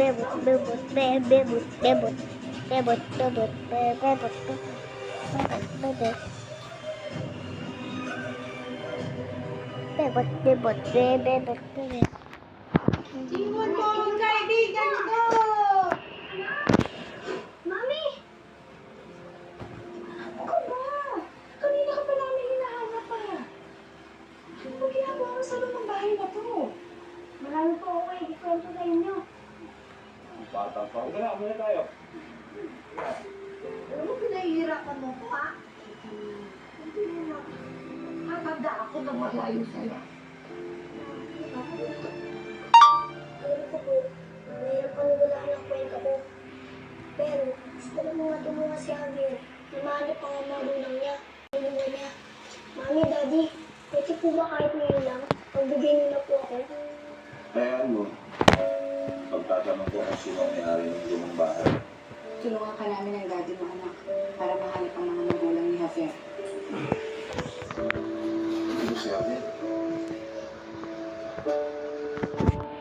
bebot, bebot, bebot, bebot, bebot, bebot, bebot, bebot, bebot, bebot, bebot, bebot. Iwan mo ang kaibigan ko! Mami! Ako ba? Kanina ka pa namin hinahanap pa. Ano ba ginagawa mo sa loob ng bahay na to? Marami po ako ikikwento sa inyo. Bata pa. Huwag na, muna tayo. Alam mo, pinahihirapan mo ko, ha? Hindi na. Matanda ako na malayo sa'yo. Alam ko po, mahirap paniwalaan ang kwento ko. Pero gusto ko mga tulungan si Javier. Lumanip ang mga magulang niya. Tulungan niya. Mami, Daddy, pwede po ba kahit ngayon lang? Pagbigay niyo na po ako. Kaya mo, pagtatanong ko kung sino ang may-ari ng lumang bahay. Tulungan ka namin ng daddy mo, anak, para mahanap ang mga magulang ni Javier. Ano siya,